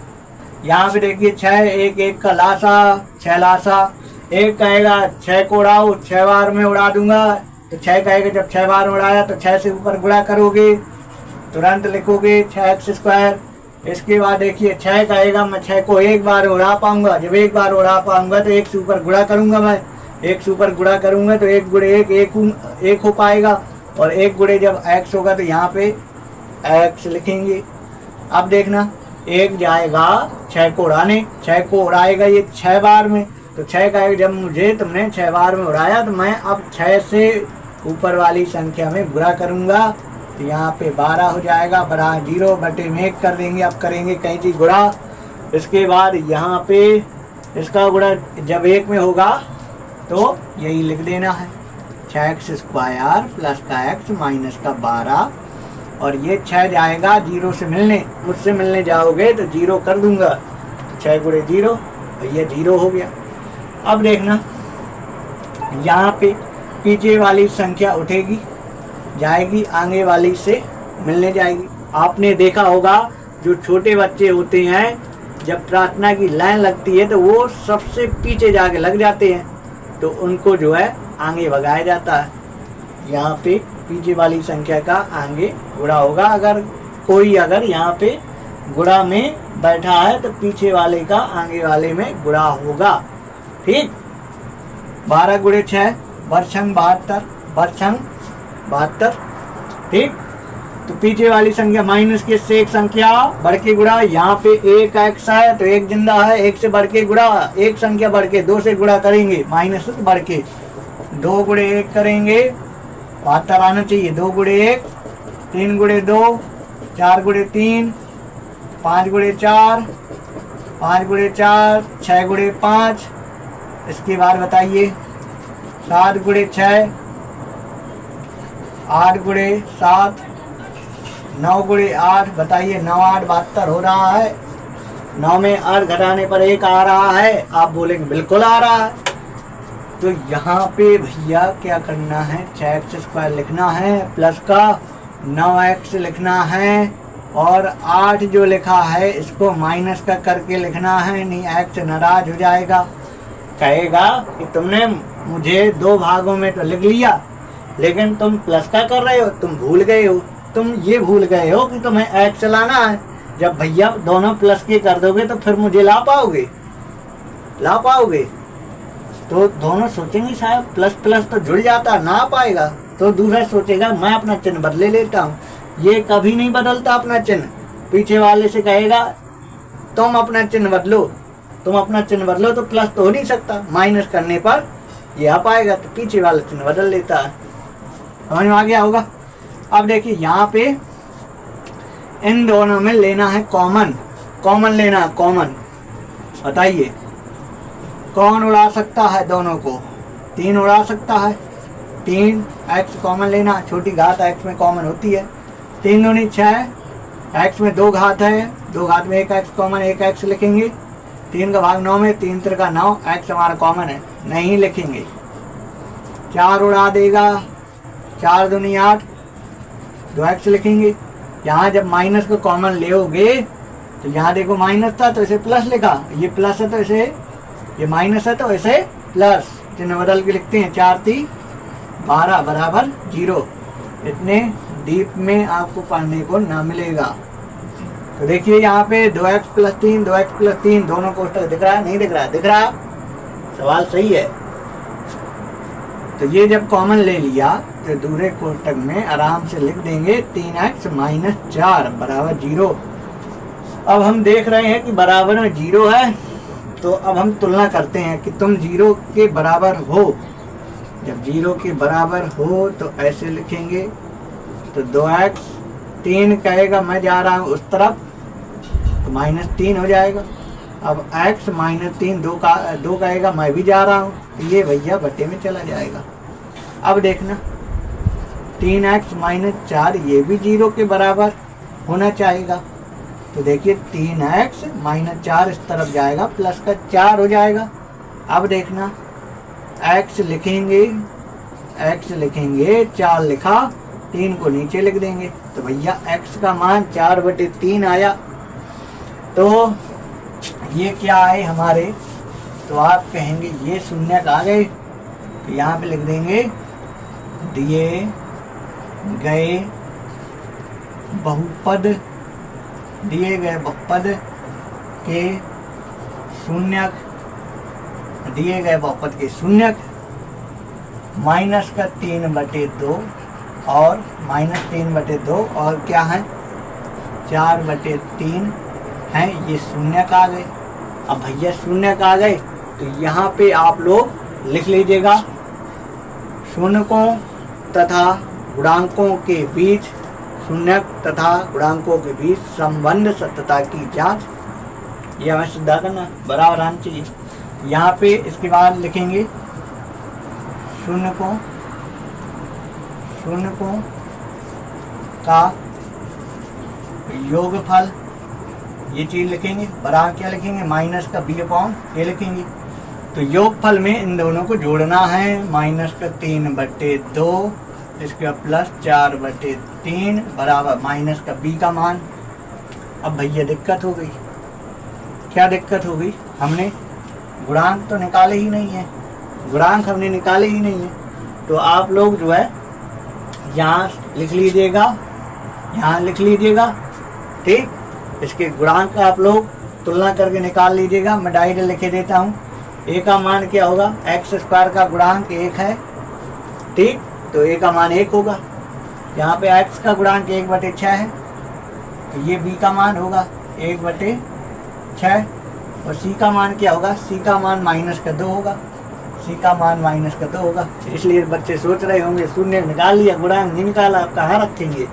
यहाँ पे देखिए 6, एक एक का लासा, 6 लासा। एक कहेगा 6 को उड़ाओ, 6 बार में उड़ा दूंगा, तो 6 कहेगा जब 6 बार उड़ाया तो 6 से ऊपर गुणा करोगे, तुरंत लिखोगे 6x²। इसके बाद देखिए 6 कहेगा मैं 6 को एक बार उड़ा पाऊंगा, जब एक बार उड़ा पाऊंगा तो 1 से ऊपर गुणा करूंगा, मैं 1 से ऊपर गुणा करूंगा तो 1 गुणे 1 1 हो पाएगा, और 1 गुणे जब x होगा तो यहाँ पे x लिखेंगे। अब देखना 1 जाएगा 6 को उड़ाने, 6 को उड़ाएगा ये 6 बार में, तो 6 कहेगा जब मुझे तुमने 6 बार में उड़ाया तो मैं अब 6 से ऊपर वाली संख्या में गुणा करूंगा, तो यहाँ पे 12 हो जाएगा, बराबर 0 बटे में 1 कर देंगे। अब करेंगे कहीं चीज गुणा, इसके बाद यहाँ पे इसका गुणा जब 1 में होगा तो यही लिख देना है, 6x² प्लस का x माइनस का 12, और ये 6 जाएगा 0 से मिलने, मुझसे मिलने जाओगे तो 0 कर दूंगा, तो 6 गुणे 0, और ये 0 हो गया। अब देखना यहाँ पे पीछे वाली संख्या उठेगी, जाएगी आगे वाली से मिलने जाएगी। आपने देखा होगा जो छोटे बच्चे होते हैं जब प्रार्थना की लाइन लगती है तो वो सबसे पीछे जाके लग जाते हैं, तो उनको जो है आगे भगाया जाता है। यहाँ पे पीछे वाली संख्या का आगे गुणा होगा, अगर कोई अगर यहाँ पे गुणा में बैठा है तो पीछे वाले का आगे वाले में गुणा होगा। ठीक, 12 गुणे 6 बरछंग 72, बरछंग 72। ठीक, तो पीछे वाली संख्या माइनस के से एक संख्या बढ़ के गुणा, यहाँ पे 1x है तो 1 जिंदा है, 1 से बढ़ के गुणा, एक संख्या बढ़ के 2 से गुणा करेंगे, माइनस से बढ़ के 2 गुणे 1 करेंगे, 72 आना चाहिए, 2 गुणे 1, 3 गुणे 2, 4 गुणे 3, 5 गुणे 4, 5 गुणे 4, 6 गुणे 5। इसके बाद बताइए 7 गुणे 6, 8 गुणे 7, 9 गुणे 8, बताइए 9 8 72 हो रहा है। 9 में 8 घटाने पर 1 आ रहा है, आप बोलेंगे बिल्कुल आ रहा है। तो यहाँ पे भैया क्या करना है, 6x² लिखना है, प्लस का 9x लिखना है, और 8 जो लिखा है इसको माइनस का करके लिखना है, नहीं x नाराज हो जाएगा, कहेगा कि तुमने मुझे 2 भागों में तो लिख लिया लेकिन तुम प्लस का कर रहे हो, तुम भूल गए हो, तुम ये भूल गए हो कि तुम्हें x लाना है। जब भैया दोनों प्लस के कर दोगे तो फिर मुझे ला पाओगे, ला पाओगे? तो दोनों सोचेंगे शायद प्लस प्लस तो जुड़ जाता, ना पाएगा, तो दूसरा सोचेगा मैं अपना चिन्ह बदले लेता हूँ। ये कभी नहीं बदलता अपना चिन्ह, पीछे वाले से कहेगा तुम अपना चिन्ह बदलो, तुम अपना चिन्ह बदलो, तो प्लस तो हो नहीं सकता, माइनस करने पर ये आ पाएगा, तो पीछे वाला चिन्ह बदल लेता है। समझ में आ गया होगा। अब देखिए यहाँ पे इन दोनों में लेना है कॉमन, कॉमन लेना है, कॉमन। बताइए कौन उड़ा सकता है दोनों को? 3 उड़ा सकता है, 3 x कॉमन लेना, छोटी घात x में कॉमन होती है, 3 दूनी 6, x में 2 घात है, 2 घात में 1x कॉमन, 1x लिखेंगे, 3 का भाग 9 में, 3 3 9, x हमारा कॉमन है, नहीं लिखेंगे। 4 उड़ा देगा, 4 दूनी 8, 2x लिखेंगे। यहाँ जब माइनस को कॉमन लेओगे तो यहाँ देखो माइनस था तो इसे प्लस लिखा, ये प्लस है तो इसे, ये माइनस है तो इसे प्लस, चिन्ह बदल के लिखते हैं, 4 3 12 बराबर 0। इतने डीप में आपको पढ़ने को ना मिलेगा। तो देखिए यहाँ पे 2x प्लस 3, 2x प्लस 3 दोनों कोष्टक दिख रहा है, नहीं दिख रहा है? दिख रहा, सवाल सही है। तो ये जब कॉमन ले लिया तो दूसरे कोष्टक में आराम से लिख देंगे 3x माइनस 4 बराबर 0। अब हम देख रहे हैं कि बराबर में 0 है, तो अब हम तुलना करते हैं कि तुम 0 के बराबर हो। जब 0 के बराबर हो तो ऐसे लिखेंगे, तो 2x, 3 कहेगा मैं जा रहा हूँ उस तरफ, तो माइनस 3 हो जाएगा। अब x माइनस 3, 2 कहेगा मैं भी जा रहा हूँ, तो ये भैया बट्टे में चला जाएगा। अब देखना 3x माइनस 4 ये भी 0 के बराबर होना चाहिएगा, तो देखिए 3x माइनस 4 इस तरफ जाएगा, प्लस का 4 हो जाएगा। अब देखना x लिखेंगे, 4 लिखा, 3 को नीचे लिख देंगे। तो भैया x का मान 4/3 आया। तो ये क्या है हमारे, तो आप कहेंगे ये शून्यक आ गए। तो यहाँ पे लिख देंगे दिए गए बहुपद के शून्यक, दिए गए बहुपद के शून्यक माइनस का 3/2 और -3/2 और क्या है 4/3 है, ये शून्यक आ गए। अब भैया शून्यक आ गए तो यहाँ पे आप लोग लिख लीजिएगा शून्यकों तथा गुणांकों के बीच, शून्यक तथा गुणांकों के बीच संबंध सत्यता की जांच। ये हमें सिद्ध करना बराबर आना चाहिए। यहाँ पे इसके बाद लिखेंगे शून्यकों का योगफल, ये चीज लिखेंगे। बराबर क्या लिखेंगे माइनस का b/a लिखेंगे। तो योगफल में इन दोनों को जोड़ना है, माइनस का 3/2 इसके बाद प्लस 4/3 बराबर माइनस का b का मान। अब भैया दिक्कत हो गई, क्या दिक्कत हो गई, हमने गुणांक तो निकाले ही नहीं है, गुणांक हमने निकाले ही नहीं है। तो आप लोग जो है यहाँ लिख लीजिएगा, यहाँ लिख लीजिएगा, ठीक। इसके गुणांक का आप लोग तुलना करके निकाल लीजिएगा। मैं डायरेक्ट लिखे देता हूँ। a का मान क्या होगा, x² का गुणांक 1 है, ठीक। तो a का मान 1 होगा। यहाँ पे x का गुणांक 1/6 है, तो ये b का मान होगा 1/6। और c का मान क्या होगा, c का मान -2 होगा, c का मान -2 होगा। इसलिए बच्चे सोच रहे होंगे शून्य निकाल लिया, गुणांक नहीं निकाला, आप कहाँ रखेंगे,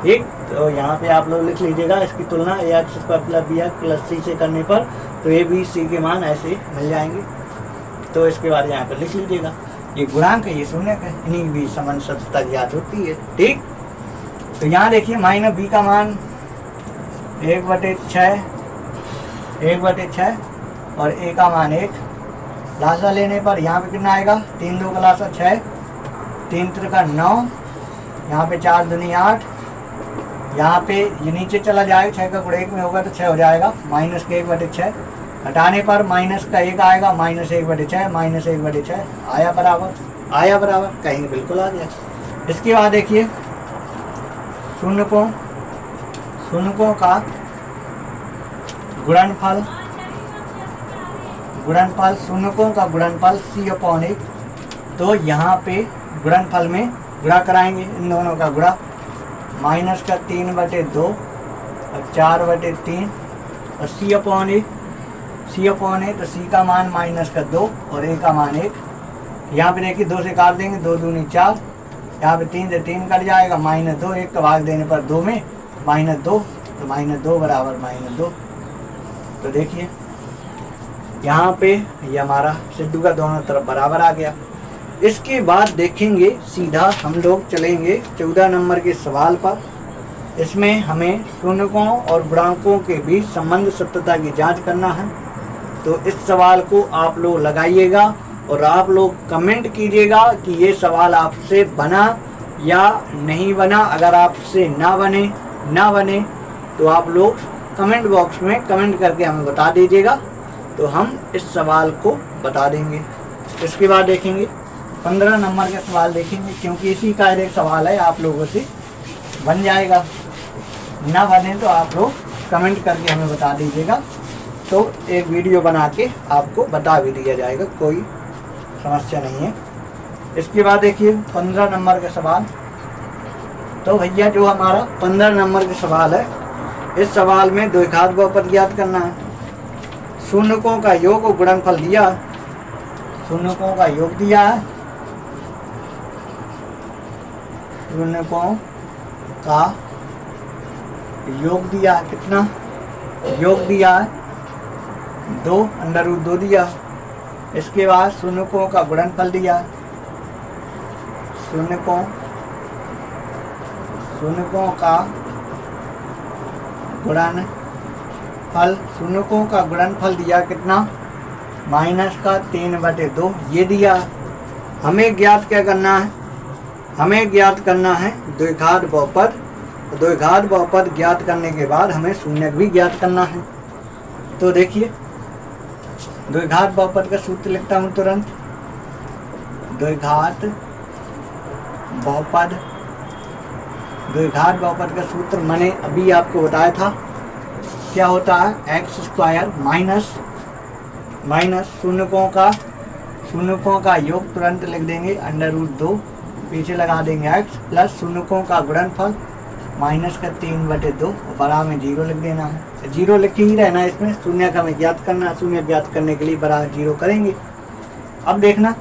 ठीक। तो यहाँ पे आप लोग लिख लीजिएगा इसकी तुलना ax² + bx + c से करने पर, तो a b c के मान ऐसे मिल जाएंगे। तो इसके बाद यहाँ पर लिख लीजिएगा ये गुणांक है, ये शून्यक है, इन्हीं भी संबंध सत्यता ज्ञात होती है, ठीक। तो यहाँ देखिए -b का मान 1/6 और a का मान 1। लासा लेने पर यहाँ पे कितना आएगा, 3 2 का लासा 6, 3 3 का 9, यहाँ पे 4 दूनी 8, यहाँ पे ये नीचे चला जाएगा, 6 का गुणा 1 में होगा तो 6 हो जाएगा, माइनस के 1/6 हटाने पर माइनस का 1 आएगा, -1/6 -1/6 आया बराबर, आया बराबर, कहीं बिल्कुल आ गया। इसके बाद देखिए शून्यकों का गुणनफल, शून्यकों का गुणनफल c/1। तो यहाँ पे गुणनफल में गुणा कराएंगे इन दोनों का गुणा, माइनस का 3/2 और 4/3 और c/a, तो c का मान -2 और a का मान 1। यहाँ पे देखिए 2 से काट देंगे, 2 दूनी 4, यहाँ पे 3 से 3 कट जाएगा, -2, 1 का भाग देने पर 2 में -2, तो -2 बराबर -2। तो देखिए यहाँ पे ये हमारा सिद्धू का दोनों तरफ बराबर आ गया। इसके बाद देखेंगे सीधा हम लोग चलेंगे 14 नंबर के सवाल पर। इसमें हमें शून्यकों और गुणांकों के बीच संबंध सत्यता की जांच करना है। तो इस सवाल को आप लोग लगाइएगा और आप लोग कमेंट कीजिएगा कि ये सवाल आपसे बना या नहीं बना। अगर आपसे ना बने तो आप लोग कमेंट बॉक्स में कमेंट करके हमें बता दीजिएगा, तो हम इस सवाल को बता देंगे। इसके बाद देखेंगे 15 नंबर के सवाल देखेंगे, क्योंकि इसी का एक सवाल है, आप लोगों से बन जाएगा। ना बने तो आप लोग कमेंट करके हमें बता दीजिएगा, तो एक वीडियो बना के आपको बता भी दिया जाएगा, कोई समस्या नहीं है। इसके बाद देखिए 15 नंबर के सवाल। तो भैया जो हमारा 15 नंबर के सवाल है, इस सवाल में द्विघात बहुपद ज्ञात करना है। शून्यकों का योग और गुणनफल दिया, शून्यकों का योग दिया है, शून्यकों का योग दिया है, कितना योग दिया है 2 √2 दिया। इसके बाद शून्यकों का गुणनफल दिया, शून्यकों का गुणनफल, शून्यकों का गुणनफल दिया कितना, -3/2 ये दिया। हमें ज्ञात क्या करना है, हमें ज्ञात करना है द्विघात बहुपद। द्विघात बहुपद ज्ञात करने के बाद हमें शून्यक भी ज्ञात करना है। तो देखिए द्विघात बहुपद का सूत्र लिखता हूँ तुरंत। द्विघात बहुपद, द्विघात बहुपद का सूत्र मैंने अभी आपको बताया था, क्या होता है, एक्स स्क्वायर माइनस शून्यकों का योग तुरंत लिख देंगे √2, पीछे लगा देंगे एक्स, प्लस शून्यकों का गुणनफल माइनस का 3/2 बराबर में 0 लिख देना है। 0 लिख ही रहना है इसमें, शून्य का हमें ज्ञात करना है। शून्य ज्ञात करने के लिए बराबर 0 करेंगे। अब देखना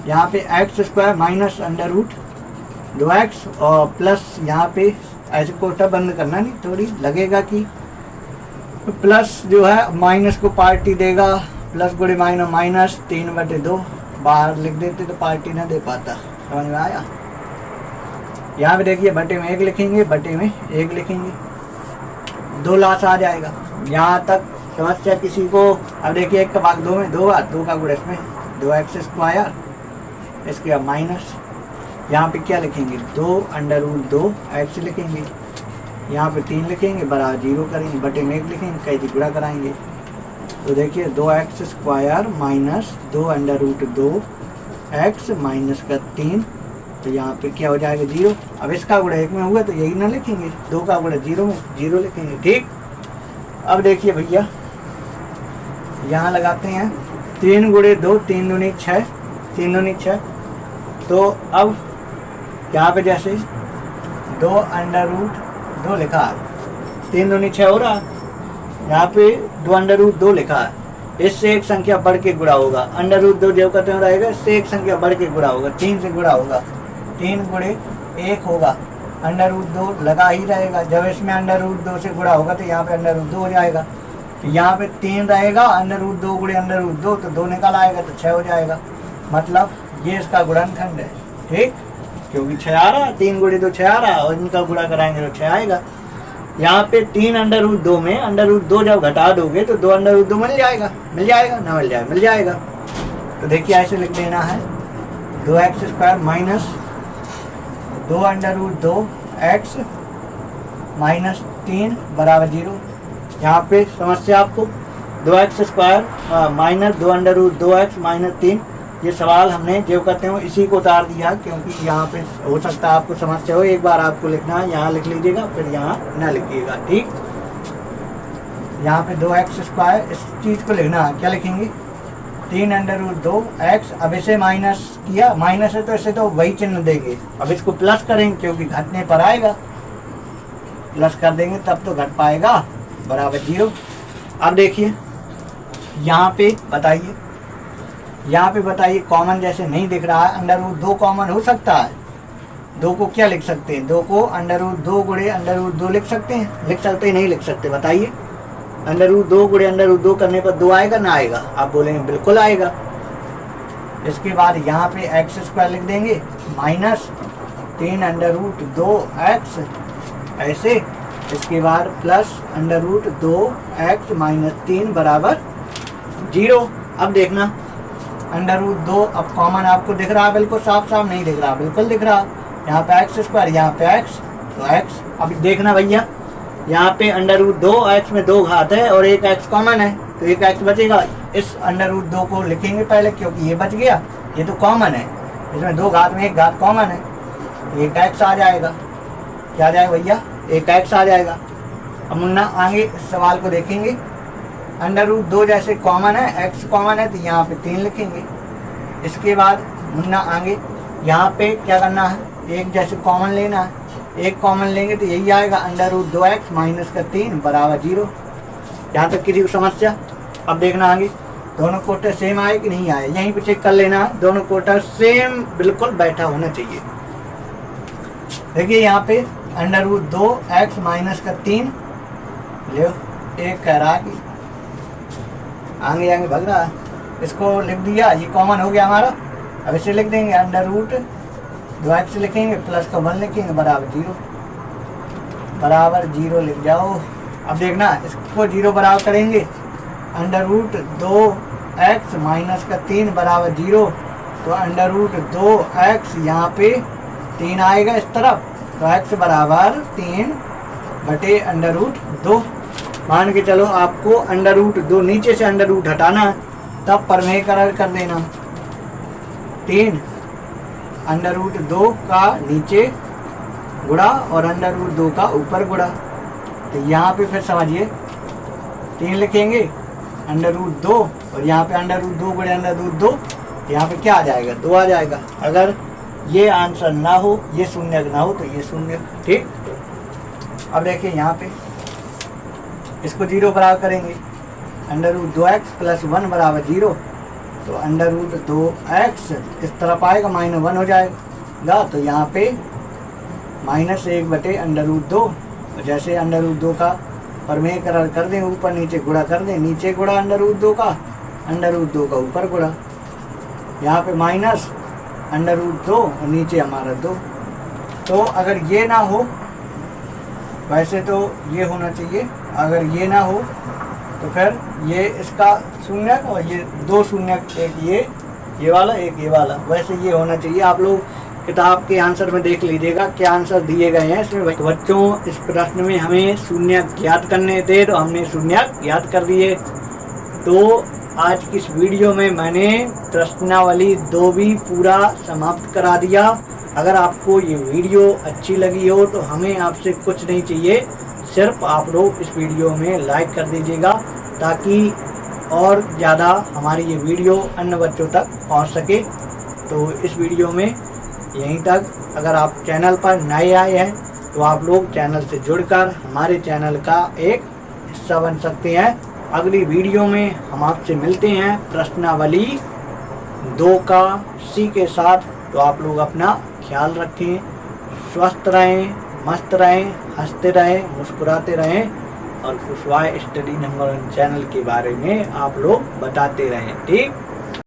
यहाँ पे एक्स स्क्वायर माइनस √2x और प्लस यहाँ पे ऐसे कोष्ठक बंद करना नहीं, थोड़ी लगेगा कि प्लस जो है माइनस को पार्टी देगा, प्लस गुणे माइनस 3/2 बाहर लिख देते तो पार्टी ना दे पाता। समझ में आया? यहाँ पे देखिए बटे में 1 लिखेंगे, बटे में 1 लिखेंगे, 2 लाश आ जाएगा। यहाँ तक समस्या किसी को? अब देखिए 1 का भाग 2 में 2 बार, 2 का गुण इसमें 2x स्क्वायर, इसके बाद माइनस यहाँ पे क्या लिखेंगे 2√2x लिखेंगे, यहाँ पे 3 लिखेंगे बराबर 0 करेंगे, बटे में 1 लिखेंगे, कैसे गुणा कराएंगे। तो देखिए 2x square minus 2√2x minus का 3, तो यहाँ पे क्या हो जाएगा 0। अब इसका गुणा 1 में हुआ तो यही ना लिखेंगे, 2 का गुणा 0 में 0 लिखेंगे। ठीक, अब देखिए भैया यहाँ लगाते हैं 3 गुणे 2, 3 दूनी 6, 3 दूनी 6। तो अब यहाँ पे जैसे 2√2 लिखा है, 3 दूनी 6 हो रहा है, यहाँ पे 2√2 लिखा है, इससे एक संख्या बढ़ के गुणा होगा। √2 जो कहते हैं रहेगा, इससे एक संख्या बढ़ के गुणा होगा, 3 से गुणा होगा, 3 गुणे 1 होगा, √2 लगा ही रहेगा। जब इसमें √2 से गुणा होगा तो यहाँ पे √2 हो जाएगा, तो यहाँ पे 3 रहेगा, √2 गुणे √2 तो 2 निकल आएगा तो 6 हो जाएगा। मतलब ये इसका गुणनखंड है। ठीक, क्योंकि 6 आ रहा है, 3 गुणे 2 6 आ रहा है, और इनका गुणा कराएंगे तो 6 आएगा। यहाँ पे 3 √2 में √2 जब घटा दोगे तो 2 मिल जाएगा ना मिल जाएगा। तो देखिए ऐसे लिख देना है 2x square minus 2√2x minus 3 बराबर 0। यहाँ पे समस्या आपको 2x square minus 2√2x minus 3, ये सवाल हमने जो कहते हैं इसी को उतार दिया, क्योंकि यहाँ पे हो सकता है आपको समस्या हो। एक बार आपको लिखना है, यहाँ लिख लीजिएगा, फिर यहाँ ना लिखिएगा। ठीक, यहाँ पे 2x स्क्वायर, इस चीज़ को लिखना है, क्या लिखेंगे 3√2x। अब इसे माइनस किया, माइनस है तो इसे तो वही चिन्ह देंगे। अब इसको प्लस करेंगे क्योंकि घटने पर आएगा, प्लस कर देंगे तब तो घट पाएगा, बराबर 0। अब देखिए यहाँ पे बताइए कॉमन जैसे नहीं दिख रहा है, √2 कॉमन हो सकता है। 2 को क्या लिख सकते हैं, 2 को √2 गुणे √2 लिख सकते हैं, नहीं लिख सकते? बताइए, √2 गुणे √2 करने पर 2 आएगा ना आएगा? आप बोलेंगे बिल्कुल आएगा। इसके बाद यहाँ पे x स्क्वायर लिख देंगे माइनस 3√2x ऐसे, इसके बाद प्लस √2x माइनस 3 बराबर 0। अब देखना √2 अब कॉमन आपको दिख रहा है, बिल्कुल साफ नहीं दिख रहा, बिल्कुल दिख रहा। यहाँ पे x स्क्वायर, यहाँ पे x, तो x। अब देखना भैया यहाँ पे √2x में 2 घात है और एक x कॉमन है, तो एक x बचेगा। इस √2 को लिखेंगे पहले, क्योंकि ये बच गया, ये तो कॉमन है, इसमें 2 घात में 1 घात कॉमन है, तो एक x आ जाएगा। क्या आ जाएगा भैया, एक x आ जाएगा। अब मुन्ना आगे इस सवाल को देखेंगे, √2 जैसे कॉमन है, x कॉमन है, तो यहाँ पे 3 लिखेंगे। इसके बाद मुन्ना आगे यहाँ पे क्या करना है, एक जैसे कॉमन लेना है, एक कॉमन लेंगे तो यही आएगा √2x माइनस का 3 बराबर 0। यहाँ तक किसी को समस्या? अब देखना आगे दोनों कोटर सेम आए कि नहीं आए, यहीं पे चेक कर लेना है, दोनों कोटर सेम बिल्कुल बैठा होना चाहिए। देखिए यहाँ पे √2x माइनस का 3 ले, एक कह रहा कि आगे भग रहा है, इसको लिख दिया, ये कॉमन हो गया हमारा। अब इसे लिख देंगे √2x लिखेंगे, प्लस का 1 लिखेंगे, बराबर 0 लिख जाओ। अब देखना इसको 0 बराबर करेंगे, √2x माइनस का 3 बराबर 0, तो √2x यहाँ पे 3 आएगा इस तरफ, तो x बराबर 3/√2। मान के चलो आपको √2 नीचे से √, हटाना है, तब परमेयकरण कर देना। 3/√2 का नीचे गुणा और √2 का ऊपर गुणा। तो यहाँ पे फिर समझिए 3 लिखेंगे √2 और यहाँ पे √2 गुणे √2, यहाँ पे क्या आ जाएगा 2 आ जाएगा। अगर ये आंसर ना हो, ये शून्य ना हो, तो ये शून्य। ठीक, अब देखिए यहाँ पे इसको 0 बराबर करेंगे, √2x + 1 बराबर 0, तो √2x इस तरफ आएगा -1 हो जाएगा, तो यहाँ पे -1/√2। जैसे √2 का परमेयकरण कर दें, ऊपर नीचे गुणा कर दें, नीचे गुणा √2 का, √2 का ऊपर गुणा, यहाँ पे -√2 और नीचे हमारा 2। तो अगर ये ना हो, वैसे तो ये होना चाहिए, अगर ये ना हो तो फिर ये इसका शून्य और ये 2 शून्य, एक ये वाला एक ये वाला, वैसे ये होना चाहिए। आप लोग किताब के आंसर में देख लीजिएगा क्या आंसर दिए गए हैं इसमें। बच्चों इस प्रश्न में हमें शून्य ज्ञात करने थे, तो हमने शून्य ज्ञात कर दिए। तो आज की इस वीडियो में मैंने प्रश्नावली 2 भी पूरा समाप्त करा दिया। अगर आपको ये वीडियो अच्छी लगी हो तो हमें आपसे कुछ नहीं चाहिए, सिर्फ आप लोग इस वीडियो में लाइक कर दीजिएगा, ताकि और ज़्यादा हमारी ये वीडियो अन्य बच्चों तक पहुंच सके। तो इस वीडियो में यहीं तक। अगर आप चैनल पर नए आए हैं तो आप लोग चैनल से जुड़कर हमारे चैनल का एक हिस्सा बन सकते हैं। अगली वीडियो में हम आपसे मिलते हैं प्रश्नावली 2 का सी के साथ। तो आप लोग अपना ख्याल रखें, स्वस्थ रहें, मस्त रहें, हंसते रहें, मुस्कुराते रहें, और कुशवाहा स्टडी नंबर 1 चैनल के बारे में आप लोग बताते रहें। ठीक।